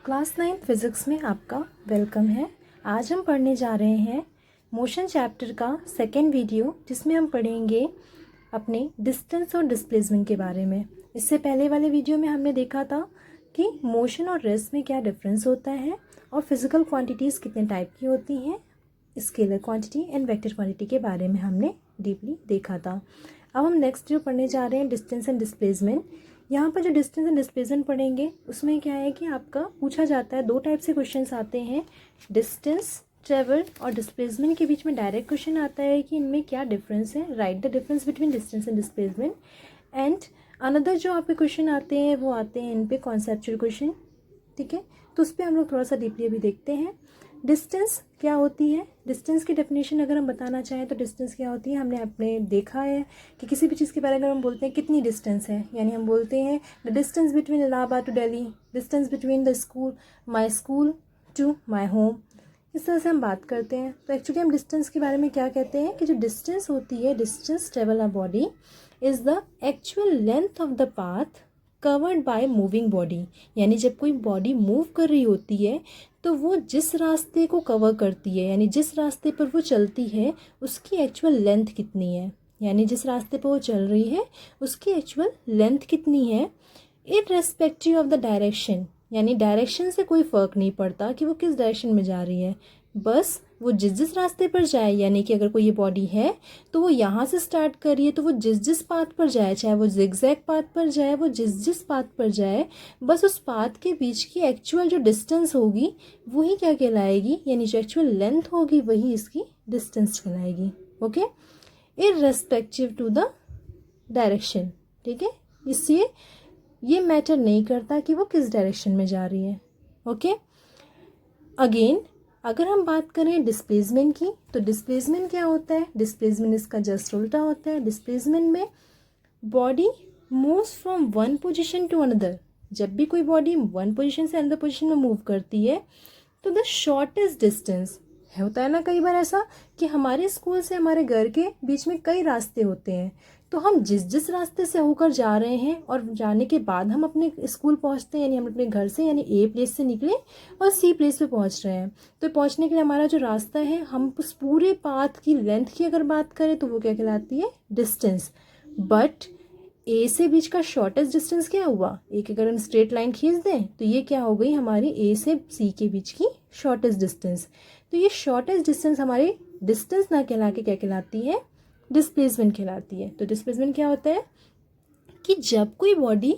Class 9 physics में आपका welcome है। आज हम पढ़ने जा रहे हैं मोशन चैप्टर का सेकेंड वीडियो, जिसमें हम पढ़ेंगे अपने डिस्टेंस और डिस्प्लेसमेंट के बारे में। इससे पहले वाले वीडियो में हमने देखा था कि मोशन और रेस्ट में क्या डिफरेंस होता है और फिज़िकल क्वांटिटीज़ कितने टाइप की होती हैं, scalar quantity and vector quantity के बारे में हमने डीपली देखा था। अब हम नेक्स्ट जो पढ़ने जा रहे हैं डिस्टेंस एंड डिस्प्लेसमेंट। यहाँ पर जो डिस्टेंस एंड डिस्प्लेसमेंट पढ़ेंगे उसमें क्या है कि आपका पूछा जाता है, दो टाइप से क्वेश्चंस आते हैं, डिस्टेंस ट्रेवल और डिस्प्लेसमेंट के बीच में डायरेक्ट क्वेश्चन आता है कि इनमें क्या डिफरेंस है, right the difference between distance and displacement. And another जो आपके क्वेश्चन आते हैं वो आते हैं इन पे कॉन्सेप्चुअल क्वेश्चन, ठीक है। तो उस पर हम लोग थोड़ा सा डीपली अभी देखते हैं। डिस्टेंस क्या होती है, डिस्टेंस की डेफिनेशन अगर हम बताना चाहें तो डिस्टेंस क्या होती है, हमने अपने देखा है कि किसी भी चीज़ के बारे में अगर हम बोलते हैं कितनी डिस्टेंस है, यानी हम बोलते हैं the distance between Allahabad to Delhi, distance between the school my school to my home, इस तरह से हम बात करते हैं। तो एक्चुअली हम डिस्टेंस के बारे में क्या कहते हैं कि जो डिस्टेंस होती है, distance travel a body is the actual length of the path covered by moving body. यानी जब कोई बॉडी मूव कर रही होती है तो वो जिस रास्ते को कवर करती है, यानी जिस रास्ते पर वो चलती है उसकी एक्चुअल लेंथ कितनी है, यानी जिस रास्ते पर वो चल रही है उसकी एक्चुअल लेंथ कितनी है, इररेस्पेक्टिव ऑफ द डायरेक्शन। यानी डायरेक्शन से कोई फ़र्क नहीं पड़ता कि वो किस डायरेक्शन में जा रही है, बस वो जिस जिस रास्ते पर जाए, यानी कि अगर कोई ये बॉडी है तो वो यहाँ से स्टार्ट करिए तो वो जिस जिस पाथ पर जाए, चाहे वो जिगजैग पाथ पर जाए, वो जिस जिस पाथ पर जाए, बस उस पाथ के बीच की एक्चुअल जो डिस्टेंस होगी वही क्या कहलाएगी, यानी जो एक्चुअल लेंथ होगी वही इसकी डिस्टेंस कहलाएगी। Okay, irrespective to the direction, ठीक है। इसलिए ये मैटर नहीं करता कि वो किस डायरेक्शन में जा रही है। ओके, अगेन अगर हम बात करें डिस्प्लेसमेंट की, तो डिस्प्लेसमेंट क्या होता है, डिस्प्लेसमेंट इसका जस्ट उल्टा होता है। डिस्प्लेसमेंट में body moves from one position to another. जब भी कोई बॉडी वन पोजीशन से अनदर पोजीशन में मूव करती है तो द शॉर्टेस्ट डिस्टेंस होता है ना, कई बार ऐसा कि हमारे स्कूल से हमारे घर के बीच में कई रास्ते होते हैं, तो हम जिस जिस रास्ते से होकर जा रहे हैं और जाने के बाद हम अपने स्कूल पहुंचते हैं, यानी हम अपने घर से यानी ए प्लेस से निकले और सी प्लेस पे पहुंच रहे हैं, तो पहुंचने के लिए हमारा जो रास्ता है, हम उस पूरे पाथ की लेंथ की अगर बात करें तो वो क्या कहलाती है, डिस्टेंस। बट ए से बीच का शॉर्टेस्ट डिस्टेंस क्या हुआ, एक अगर हम स्ट्रेट लाइन खींच दें तो ये क्या हो गई, हमारी ए से सी के बीच की शॉर्टेस्ट डिस्टेंस। तो ये शॉर्टेस्ट डिस्टेंस हमारी डिस्टेंस ना कहला के क्या कहलाती है, डिस्प्लेसमेंट कहलाती है। तो डिस्प्लेसमेंट क्या होता है कि जब कोई बॉडी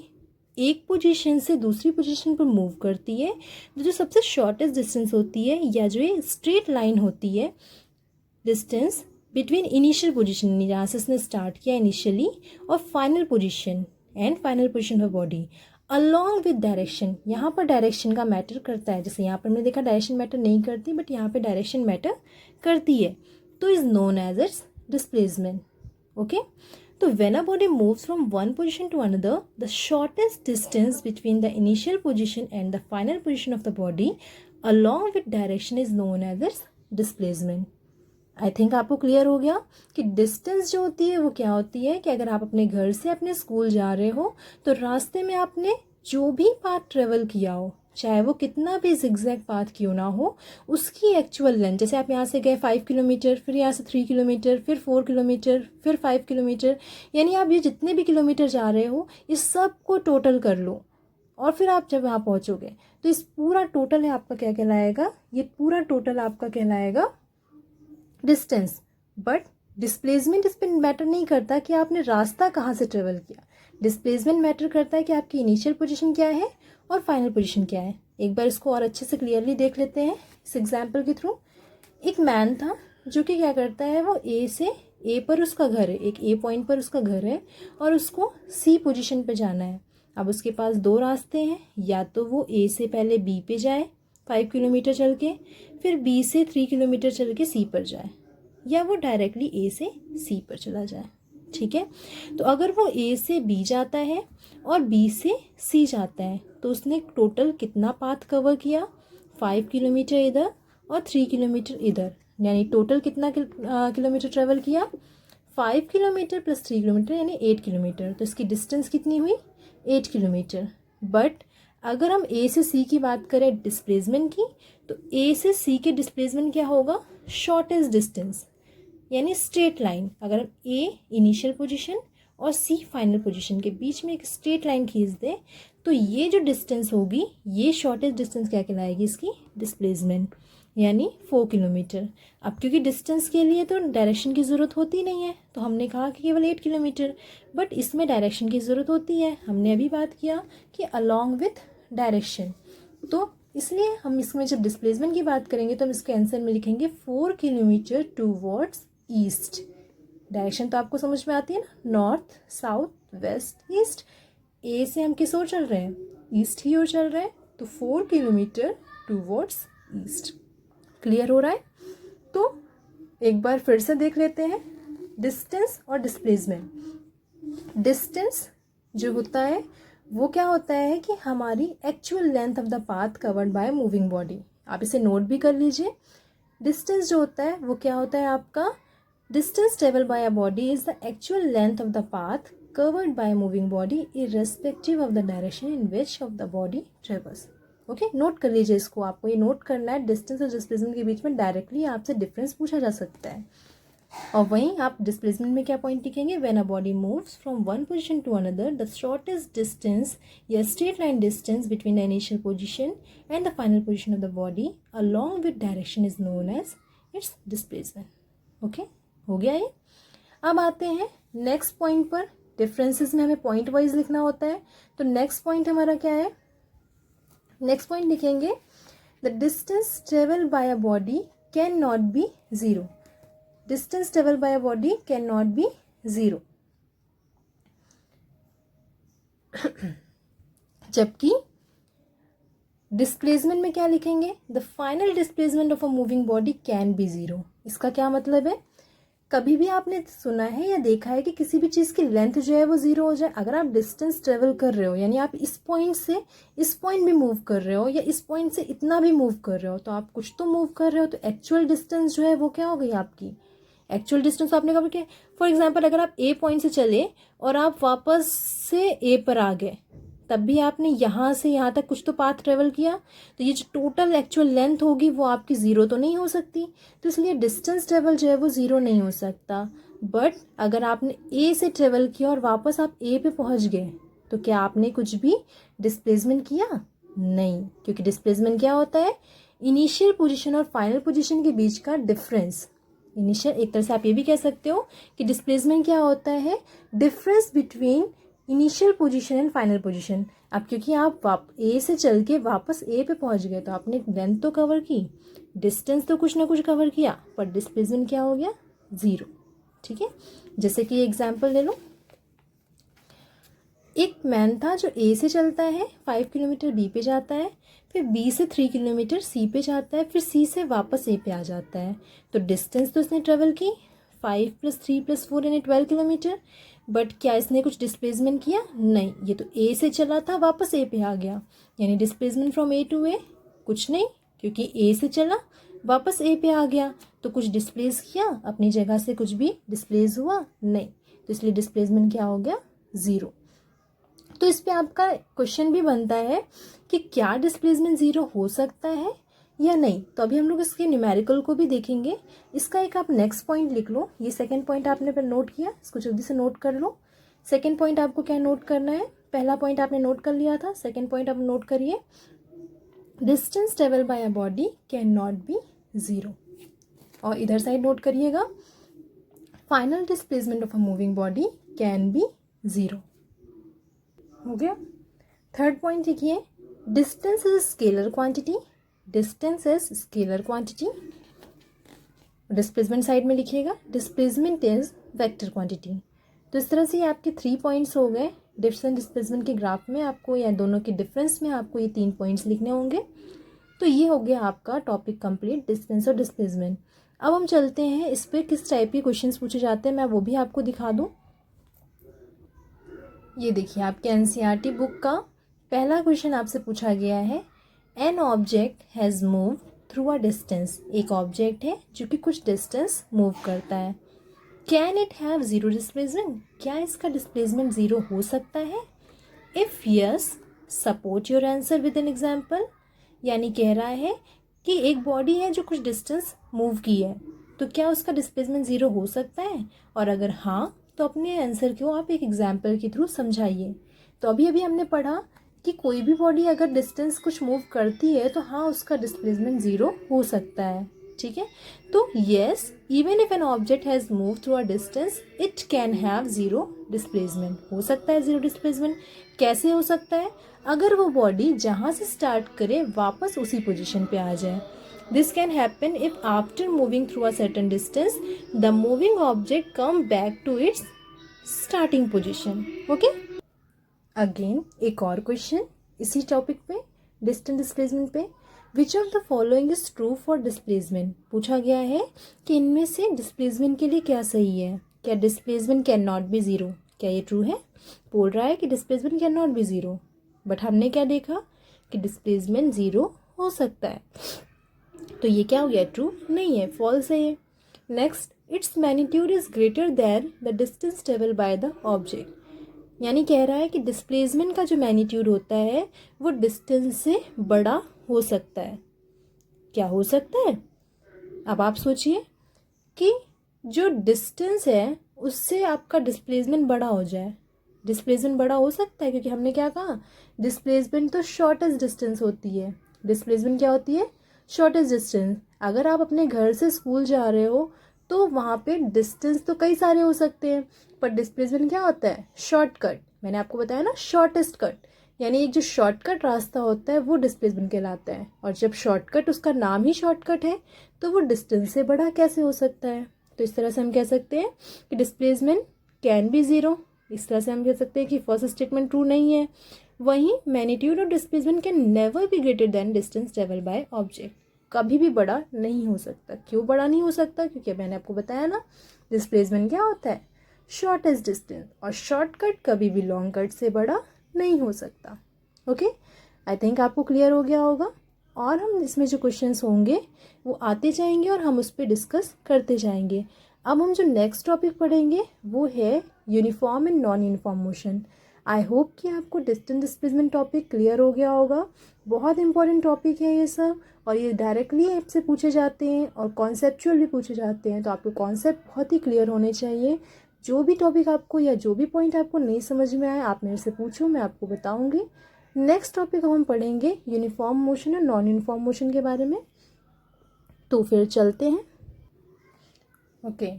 एक पोजीशन से दूसरी पोजीशन पर मूव करती है तो जो सबसे शॉर्टेस्ट डिस्टेंस होती है, या जो ये स्ट्रेट लाइन होती है, डिस्टेंस बिटवीन इनिशियल पोजीशन, जहाँ से उसने स्टार्ट किया इनिशियली, और final position and final position of body along with direction. यहाँ पर डायरेक्शन का मैटर करता है, जैसे यहाँ पर हमने देखा डायरेक्शन मैटर नहीं करती, बट यहाँ पे डायरेक्शन मैटर करती है, तो is known as its displacement. Okay, तो when a body moves from one position to another, the shortest distance between the initial position and the final position of the body along with direction is known as its displacement. I think आपको clear हो गया कि distance जो होती है वो क्या होती है कि अगर आप अपने घर से अपने स्कूल जा रहे हो तो रास्ते में आपने जो भी पाथ ट्रेवल किया हो, चाहे वो कितना भी जिगजैग पाथ क्यों ना हो, उसकी एक्चुअल लेंथ, जैसे आप यहाँ से गए 5 किलोमीटर, फिर यहाँ से 3 किलोमीटर, फिर 4 किलोमीटर, फिर 5 किलोमीटर, यानी आप ये जितने भी किलोमीटर जा रहे हो इस सब को टोटल कर लो, और फिर आप जब वहाँ पहुँचोगे तो इस पूरा टोटल है आपका क्या कहलाएगा, ये पूरा टोटल आपका कहलाएगा डिस्टेंस। बट डिस्प्लेसमेंट इस पर मैटर नहीं करता कि आपने रास्ता कहाँ से ट्रेवल किया, डिस्प्लेसमेंट मैटर करता है कि आपकी इनिशियल पोजीशन क्या है और फाइनल पोजीशन क्या है। एक बार इसको और अच्छे से क्लियरली देख लेते हैं इस एग्जांपल के थ्रू। एक मैन था जो कि क्या करता है, वो ए से, ए पर उसका घर है, एक ए पॉइंट पर उसका घर है और उसको सी पोजीशन पे जाना है। अब उसके पास दो रास्ते हैं, या तो वो ए से पहले बी पे जाए 5 किलोमीटर चल के, फिर बी से 3 किलोमीटर चल के सी पर जाए, या वो डायरेक्टली ए से सी पर चला जाए। ठीक है, तो अगर वो ए से बी जाता है और बी से सी जाता है तो उसने टोटल कितना पाथ कवर किया, 5 किलोमीटर इधर और 3 किलोमीटर इधर, यानी टोटल कितना किलोमीटर ट्रेवल किया, 5 किलोमीटर प्लस 3 किलोमीटर यानी 8 किलोमीटर। तो इसकी डिस्टेंस कितनी हुई, 8 किलोमीटर। बट अगर हम ए से सी की बात करें डिस्प्लेसमेंट की, तो ए से सी के डिस्प्लेसमेंट क्या होगा, शॉर्टेस्ट डिस्टेंस, यानी स्ट्रेट लाइन। अगर हम ए इनिशियल पोजीशन और सी फाइनल पोजीशन के बीच में एक स्ट्रेट लाइन खींच दें, तो ये जो डिस्टेंस होगी ये शॉर्टेस्ट डिस्टेंस क्या कहलाएगी, इसकी डिस्प्लेसमेंट, यानी 4 किलोमीटर। अब क्योंकि डिस्टेंस के लिए तो डायरेक्शन की ज़रूरत होती नहीं है, तो हमने कहा कि केवल 8 किलोमीटर, बट इसमें डायरेक्शन की ज़रूरत होती है। हमने अभी बात किया कि अलॉन्ग विथ डायरेक्शन, तो इसलिए हम इसमें जब डिस्प्लेसमेंट की बात करेंगे तो हम इसके आंसर में लिखेंगे 4 किलोमीटर टूवर्ड्स ईस्ट। डायरेक्शन तो आपको समझ में आती है ना, नॉर्थ, साउथ, वेस्ट, ईस्ट। ए से हम किस ओर चल रहे हैं, ईस्ट ही ओर चल रहे हैं, तो 4 किलोमीटर टूवर्ड्स ईस्ट। क्लियर हो रहा है? तो एक बार फिर से देख लेते हैं डिस्टेंस और डिस्प्लेसमेंट। डिस्टेंस जो होता है वो क्या होता है कि हमारी actual length of the path covered by moving body. आप इसे नोट भी कर लीजिए। डिस्टेंस जो होता है वो क्या होता है आपका, distance travel by a body is the actual length of the path covered by moving body irrespective of the direction in which of the body travels. Okay, note कर लीजिए इसको, आपको ये नोट करना है। डिस्टेंस और डिस्प्लेसमेंट के बीच में डायरेक्टली आपसे डिफरेंस पूछा जा सकता है। और वहीं आप डिस्प्लेसमेंट में क्या पॉइंट लिखेंगे, when a body moves from one position to another the shortest distance या straight line distance between the initial position and the final position of the body along with direction is known as its displacement. Okay, हो गया ये। अब आते हैं next point पर। Differences में हमें पॉइंट वाइज लिखना होता है, तो नेक्स्ट पॉइंट हमारा क्या है, नेक्स्ट पॉइंट लिखेंगे the distance travel by a body can not be zero. Distance travel by a body can not be zero. जबकि डिस्प्लेसमेंट में क्या लिखेंगे, the final displacement of a moving body can be zero. इसका क्या मतलब है, कभी भी आपने सुना है या देखा है कि किसी भी चीज़ की लेंथ जो है वो जीरो हो जाए। अगर आप डिस्टेंस ट्रेवल कर रहे हो, यानी आप इस पॉइंट से इस पॉइंट भी मूव कर रहे हो या इस पॉइंट से इतना भी मूव कर रहे हो, तो आप कुछ तो मूव कर रहे हो, तो एक्चुअल डिस्टेंस जो है वो क्या हो गई आपकी, एक्चुअल डिस्टेंस आपने कहा कि फॉर एग्जाम्पल अगर आप ए पॉइंट से चले और आप वापस से ए पर आ गए, तब भी आपने यहाँ से यहाँ तक कुछ तो पाथ ट्रेवल किया, तो ये जो टोटल एक्चुअल लेंथ होगी वो आपकी ज़ीरो तो नहीं हो सकती। तो इसलिए डिस्टेंस ट्रेवल जो है वो ज़ीरो नहीं हो सकता। बट अगर आपने ए से ट्रेवल किया और वापस आप ए पे पहुँच गए, तो क्या आपने कुछ भी डिस्प्लेसमेंट किया? नहीं, क्योंकि डिस्प्लेसमेंट क्या होता है, इनिशियल पोजिशन और फाइनल पोजिशन के बीच का डिफरेंस। इनिशियल, एक तरह से आप ये भी कह सकते हो कि डिस्प्लेसमेंट क्या होता है, difference between initial position and final position. अब क्योंकि आप ए से चल के वापस ए पे पहुंच गए, तो आपने लेंथ तो कवर की, डिस्टेंस तो कुछ ना कुछ कवर किया, पर डिस्प्लेसमेंट क्या हो गया, जीरो। ठीक है, जैसे कि एग्जांपल ले लो, एक मैन था जो ए से चलता है 5 किलोमीटर बी पे जाता है, फिर बी से 3 किलोमीटर सी पे जाता है, फिर सी से वापस ए पे आ जाता है। तो डिस्टेंस तो इसने ट्रेवल की 5 + 3 + 4 यानी 12 किलोमीटर, बट क्या इसने कुछ डिस्प्लेसमेंट किया? नहीं, ये तो ए से चला था वापस ए पे आ गया, यानी डिस्प्लेसमेंट फ्रॉम ए टू ए कुछ नहीं, क्योंकि ए से चला वापस ए पे आ गया, तो कुछ डिस्प्लेस किया अपनी जगह से, कुछ भी डिस्प्लेस हुआ नहीं, तो इसलिए डिस्प्लेसमेंट क्या हो गया, ज़ीरो। तो इस पे आपका क्वेश्चन भी बनता है कि क्या डिस्प्लेसमेंट ज़ीरो हो सकता है या नहीं। तो अभी हम लोग इसके न्यूमेरिकल को भी देखेंगे। इसका एक आप नेक्स्ट पॉइंट लिख लो, ये सेकंड पॉइंट आपने पर नोट किया, इसको जल्दी से नोट कर लो। सेकंड पॉइंट आपको क्या नोट करना है, पहला पॉइंट आपने नोट कर लिया था, सेकंड पॉइंट आप नोट करिए, distance travel by a body can not be zero. और इधर साइड नोट करिएगा, final displacement of a moving body can be zero. हो गया। थर्ड पॉइंट लिखिए, distance is scalar quantity. Distance is scalar quantity. Displacement side में लिखिएगा, displacement is vector quantity. तो इस तरह से आपके 3 पॉइंट्स हो गए। डिस्टेंस डिस्प्लेसमेंट के ग्राफ में आपको, या दोनों के डिफरेंस में आपको ये 3 पॉइंट्स लिखने होंगे। तो ये हो गया आपका टॉपिक कंप्लीट, डिस्टेंस और डिस्प्लेसमेंट। अब हम चलते हैं इस पर किस टाइप के क्वेश्चंस पूछे जाते हैं, मैं वो भी आपको दिखा दूँ। ये देखिए, आपके एनसीईआरटी बुक का पहला क्वेश्चन आपसे पूछा गया है, an object has move through a distance. एक ऑब्जेक्ट है जो कि कुछ डिस्टेंस मूव करता है, can it have zero displacement? क्या इसका डिस्प्लेसमेंट ज़ीरो हो सकता है? If yes support your answer with an example. यानी कह रहा है कि एक बॉडी है जो कुछ डिस्टेंस मूव की है, तो क्या उसका डिस्प्लेसमेंट ज़ीरो हो सकता है, और अगर हाँ तो अपने आंसर को आप एक एग्जाम्पल के थ्रू समझाइए। तो अभी अभी हमने पढ़ा कि कोई भी बॉडी अगर डिस्टेंस कुछ मूव करती है तो हाँ उसका डिस्प्लेसमेंट ज़ीरो हो सकता है। ठीक है, तो yes, even if an object has move through a distance it can have zero displacement. हो सकता है ज़ीरो डिस्प्लेसमेंट। कैसे हो सकता है? अगर वो बॉडी जहाँ से स्टार्ट करे वापस उसी पोजीशन पे आ जाए। This can happen if after moving through a certain distance the moving object come back to its starting position. Okay, again एक और क्वेश्चन इसी टॉपिक पे, डिस्टेंस डिस्प्लेसमेंट पे। Which of the following is true for displacement? पूछा गया है कि इनमें से डिस्प्लेसमेंट के लिए क्या सही है। क्या displacement can not be zero? क्या ये ट्रू है? बोल रहा है कि displacement can not be zero, but हमने क्या देखा कि डिस्प्लेसमेंट ज़ीरो हो सकता है। तो ये क्या हो गया? ट्रू नहीं है, फॉल्स है ये। Next, its magnitude is greater than the distance travel by the object. यानी कह रहा है कि डिस्प्लेसमेंट का जो मैग्नीट्यूड होता है वो डिस्टेंस से बड़ा हो सकता है। क्या हो सकता है? अब आप सोचिए कि जो डिस्टेंस है उससे आपका डिस्प्लेसमेंट बड़ा हो जाए। डिस्प्लेसमेंट बड़ा हो सकता है, क्योंकि हमने क्या कहा, डिस्प्लेसमेंट तो शॉर्टेस्ट डिस्टेंस होती है। डिस्प्लेसमेंट क्या होती है? Shortest distance. अगर आप अपने घर से स्कूल जा रहे हो तो वहाँ पे डिस्टेंस तो कई सारे हो सकते हैं, पर डिस्प्लेसमेंट क्या होता है? शॉर्टकट। मैंने आपको बताया ना, शॉर्टेस्ट कट। यानी एक जो शॉर्टकट रास्ता होता है वो डिस्प्लेसमेंट कहलाता है, और जब शॉर्टकट, उसका नाम ही शॉर्टकट है, तो वो डिस्टेंस से बड़ा कैसे हो सकता है? तो इस तरह से हम कह सकते हैं कि डिस्प्लेसमेंट कैन बी ज़ीरो। इस तरह से हम कह सकते हैं कि फर्स्ट स्टेटमेंट ट्रू नहीं है। वहीं magnitude of displacement can never be greater than distance travel by object. कभी भी बड़ा नहीं हो सकता। क्यों बड़ा नहीं हो सकता? क्योंकि मैंने आपको बताया ना, डिस्प्लेसमेंट क्या होता है? शॉर्टेस्ट डिस्टेंस, और शॉर्टकट कभी भी लॉन्ग कट से बड़ा नहीं हो सकता। ओके, आई थिंक आपको क्लियर हो गया होगा। और हम इसमें जो क्वेश्चंस होंगे वो आते जाएंगे और हम उस पर डिस्कस करते जाएंगे। अब हम जो नेक्स्ट टॉपिक पढ़ेंगे वो है uniform and non uniform motion. I hope कि आपको डिस्टेंस डिस्प्लेसमेंट टॉपिक क्लियर हो गया होगा। बहुत इंपॉर्टेंट टॉपिक है ये सब, और ये डायरेक्टली आपसे पूछे जाते हैं और कॉन्सेप्चुअल भी पूछे जाते हैं, तो आपको कॉन्सेप्ट बहुत ही क्लियर होने चाहिए। जो भी टॉपिक आपको या जो भी पॉइंट आपको नहीं समझ में आए आप मेरे से पूछो, मैं आपको बताऊंगी। नेक्स्ट टॉपिक हम पढ़ेंगे यूनिफॉर्म मोशन और नॉन यूनिफॉर्म मोशन के बारे में। तो फिर चलते हैं। ओके,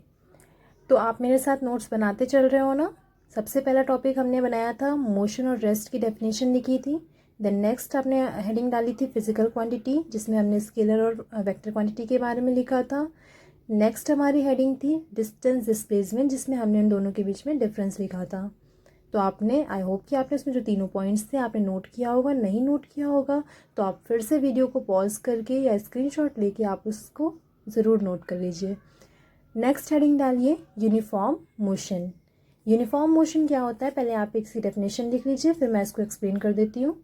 तो आप मेरे साथ नोट्स बनाते चल रहे हो ना। सबसे पहला टॉपिक हमने बनाया था मोशन और रेस्ट की डेफिनेशन लिखी थी। देन नेक्स्ट आपने हेडिंग डाली थी फिजिकल क्वांटिटी, जिसमें हमने स्केलर और वेक्टर क्वांटिटी के बारे में लिखा था। नेक्स्ट हमारी हेडिंग थी डिस्टेंस डिस्प्लेसमेंट, जिसमें हमने उन दोनों के बीच में डिफरेंस लिखा था। तो आपने, आई होप कि आपने इसमें जो तीनों पॉइंट्स थे आपने नोट किया होगा। नहीं नोट किया होगा तो आप फिर से वीडियो को पॉज करके या स्क्रीनशॉट लेके आप उसको ज़रूर नोट कर लीजिए। नेक्स्ट हेडिंग डालिए यूनिफॉर्म मोशन। यूनिफॉर्म मोशन क्या होता है, पहले आप इसकी डेफिनेशन लिख लीजिए, फिर मैं इसको एक्सप्लेन कर देती हूँ।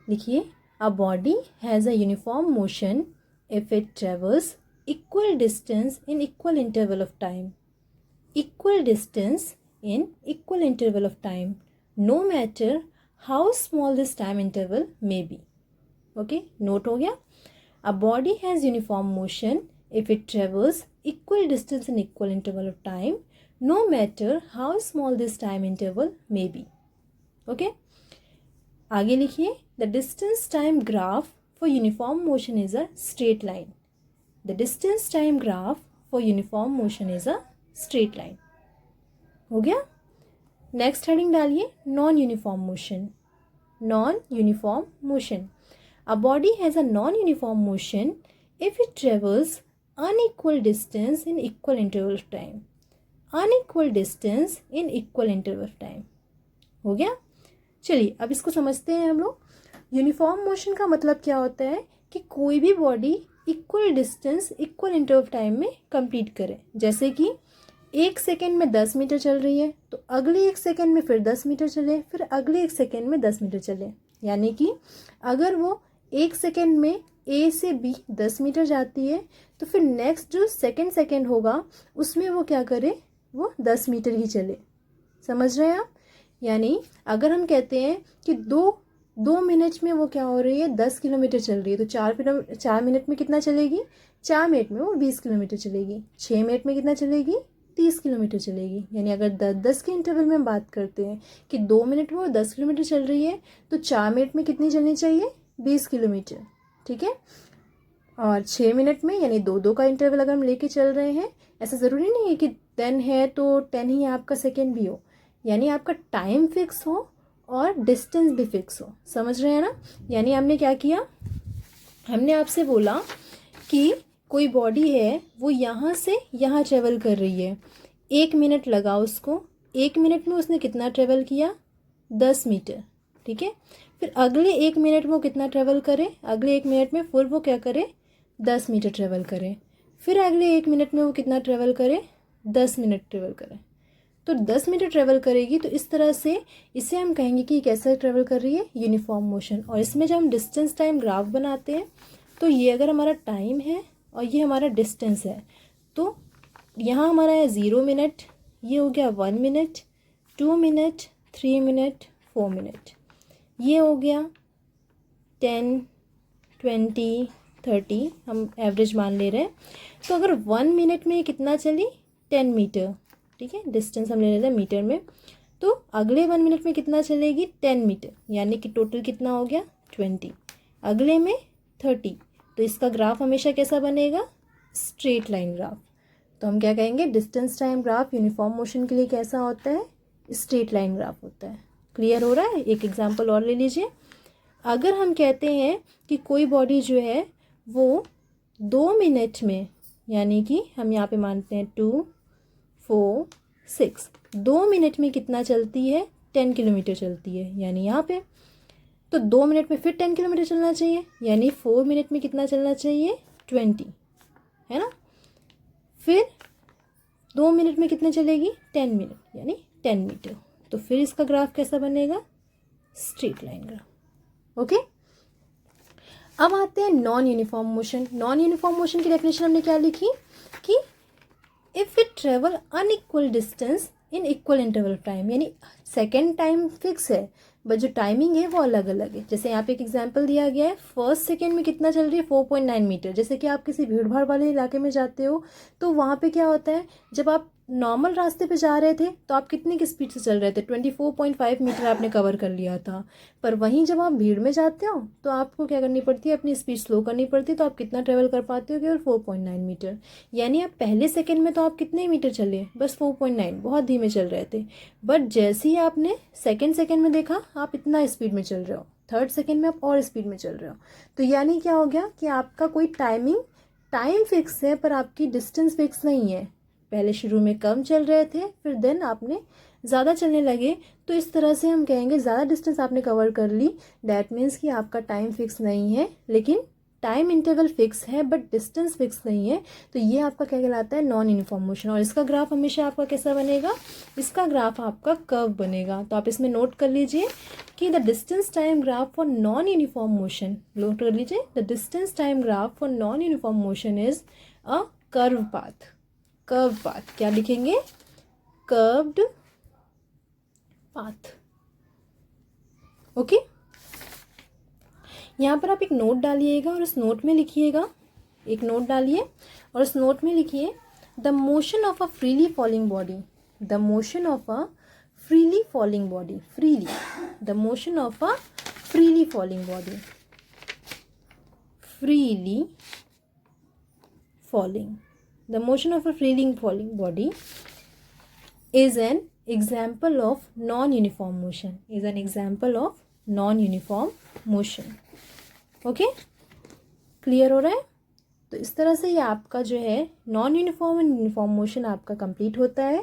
लिखिए, a body has a uniform motion if it travels equal distance in equal interval of time. Equal distance in equal interval of time, no matter how small this time interval may be. Okay, note हो गया? A body has uniform motion if it travels equal distance in equal interval of time, no matter how small this time interval may be. Okay, आगे लिखिए, the distance time graph for uniform motion is a straight line. The distance time graph for uniform motion is a straight line. हो गया? Next heading डालिए non uniform motion. Non uniform motion, a body has a non uniform motion if it travels unequal distance in equal interval of time. Unequal distance in equal interval of time. हो गया? चलिए अब इसको समझते हैं हम लोग। यूनिफॉर्म मोशन का मतलब क्या होता है कि कोई भी body equal distance equal interval of time में कंप्लीट करे। जैसे कि 1 सेकेंड में 10 मीटर चल रही है तो अगले 1 सेकेंड में फिर 10 मीटर चले, फिर अगले 1 सेकेंड में 10 मीटर चले। यानी कि अगर वो 1 सेकेंड में ए से बी 10 मीटर जाती है तो फिर नेक्स्ट जो सेकेंड होगा उसमें वो क्या करे, वो 10 मीटर ही चले। समझ रहे हैं आप? यानी अगर हम कहते हैं कि दो 2 मिनट में वो क्या हो रही है, 10 किलोमीटर चल रही है। तो 4 मिनट में कितना चलेगी, 4 मिनट में वो 20 किलोमीटर चलेगी। 6 मिनट में कितना चलेगी, 30 किलोमीटर चलेगी। यानी अगर 10-10 के इंटरवल में हम बात करते हैं कि 2 मिनट में वो 10 किलोमीटर चल रही है, तो 4 मिनट में कितनी चलनी चाहिए, 20 किलोमीटर। ठीक है। और 6 मिनट में, यानी 2-2 का इंटरवल अगर हम लेके चल रहे हैं, ऐसा ज़रूरी नहीं है कि 10 है तो 10 ही आपका सेकेंड भी हो, यानी आपका टाइम फिक्स हो और डिस्टेंस भी फिक्स हो। समझ रहे हैं ना। यानी हमने क्या किया, हमने आपसे बोला कि कोई बॉडी है वो यहाँ से यहाँ ट्रेवल कर रही है, 1 मिनट लगा उसको, 1 मिनट में उसने कितना ट्रेवल किया, 10 मीटर। ठीक है। फिर अगले 1 मिनट में वो कितना ट्रेवल करे, अगले 1 मिनट में फिर वो क्या करे, 10 मीटर ट्रेवल करे। फिर अगले 1 मिनट में वो कितना ट्रेवल करे, 10 मिनट ट्रेवल करे। तो 10 मीटर ट्रेवल करेगी। तो इस तरह से इसे हम कहेंगे कि कैसे ट्रेवल कर रही है, यूनिफॉर्म मोशन। और इसमें जब हम डिस्टेंस टाइम ग्राफ बनाते हैं, तो ये अगर हमारा टाइम है और ये हमारा डिस्टेंस है, तो यहाँ हमारा है 0 मिनट, ये हो गया 1 मिनट, 2 मिनट, 3 मिनट, 4 मिनट, ये हो गया 10, 20, 30, हम एवरेज मान ले रहे हैं। तो अगर 1 मिनट में कितना चली, 10 मीटर। ठीक है, डिस्टेंस हम ले लेते हैं मीटर में। तो अगले 1 मिनट में कितना चलेगी, 10 मीटर, यानी कि टोटल कितना हो गया, 20। अगले में 30। तो इसका ग्राफ हमेशा कैसा बनेगा, स्ट्रेट लाइन ग्राफ। तो हम क्या कहेंगे, distance time graph uniform motion के लिए कैसा होता है, स्ट्रेट लाइन ग्राफ होता है। क्लियर हो रहा है। एक एग्जाम्पल और ले लीजिए। अगर हम कहते हैं कि कोई बॉडी जो है वो 2 मिनट में, यानी कि हम यहाँ पे मानते हैं 2, 4, 6, 2 मिनट में कितना चलती है, 10 किलोमीटर चलती है, यानी यहाँ पे। तो 2 मिनट में फिर 10 किलोमीटर चलना चाहिए, यानी 4 मिनट में कितना चलना चाहिए, 20, है ना। फिर 2 मिनट में कितने चलेगी, 10 मिनट, यानी 10 मीटर। तो फिर इसका ग्राफ कैसा बनेगा, स्ट्रेट लाइन ग्राफ। ओके। अब आते हैं non uniform motion. Non uniform motion की डेफिनेशन हमने क्या लिखी कि if it travel unequal distance in equal interval time, यानी सेकेंड टाइम फिक्स है बट जो टाइमिंग है वो अलग अलग है। जैसे यहाँ पे एक एग्जांपल दिया गया है, फर्स्ट सेकेंड में कितना चल रही है, 4.9 मीटर। जैसे कि आप किसी भीड़ भाड़ वाले इलाके में जाते हो, तो वहाँ पे क्या होता है, जब आप नॉर्मल रास्ते पे जा रहे थे तो आप कितनी की स्पीड से चल रहे थे, 24.5 मीटर आपने कवर कर लिया था। पर वहीं जब आप भीड़ में जाते हो तो आपको क्या करनी पड़ती है, अपनी स्पीड स्लो करनी पड़ती है। तो आप कितना ट्रेवल कर पाते हो, केवल 4.9 मीटर। यानी आप पहले सेकेंड में तो आप कितने मीटर चले, बस 4.9, बहुत धीमे चल रहे थे। बट जैसे ही आपने सेकेंड में देखा आप इतना स्पीड में चल रहे हो, थर्ड सेकेंड में आप और स्पीड में चल रहे हो। तो यानी क्या हो गया कि आपका कोई टाइम फिक्स है पर आपकी डिस्टेंस फिक्स नहीं है। पहले शुरू में कम चल रहे थे, फिर देन आपने ज़्यादा चलने लगे। तो इस तरह से हम कहेंगे ज़्यादा डिस्टेंस आपने कवर कर ली, डैट मीन्स कि आपका टाइम फिक्स नहीं है, लेकिन टाइम इंटरवल फिक्स है बट डिस्टेंस फिक्स नहीं है। तो ये आपका क्या कहलाता है, नॉन यूनिफॉर्म मोशन। और इसका ग्राफ हमेशा आपका कैसा बनेगा, इसका ग्राफ आपका कर्व बनेगा। तो आप इसमें नोट कर लीजिए कि the distance time graph for non uniform motion, note कर लीजिए, the distance time graph for non uniform motion is a curve path. Curve path क्या लिखेंगे, कर्व्ड पाथ। ओके। यहाँ पर आप एक नोट डालिएगा और उस नोट में लिखिएगा, एक नोट डालिए और उस नोट में लिखिए the motion of a freely falling body, the motion of a freely falling body, freely, the motion of a freely falling body, freely falling, the motion of a freely falling body is an example of non-uniform motion, is an example of non-uniform motion. Okay, clear हो रहा है। तो इस तरह से ये आपका जो है non uniform and uniform motion आपका कंप्लीट होता है।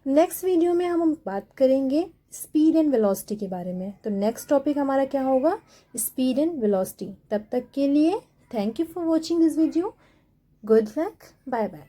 नेक्स्ट वीडियो में हम बात करेंगे स्पीड एंड वेलोसिटी के बारे में। तो नेक्स्ट टॉपिक हमारा क्या होगा, स्पीड एंड वेलोसिटी। तब तक के लिए thank you for watching this video. Good luck, bye bye.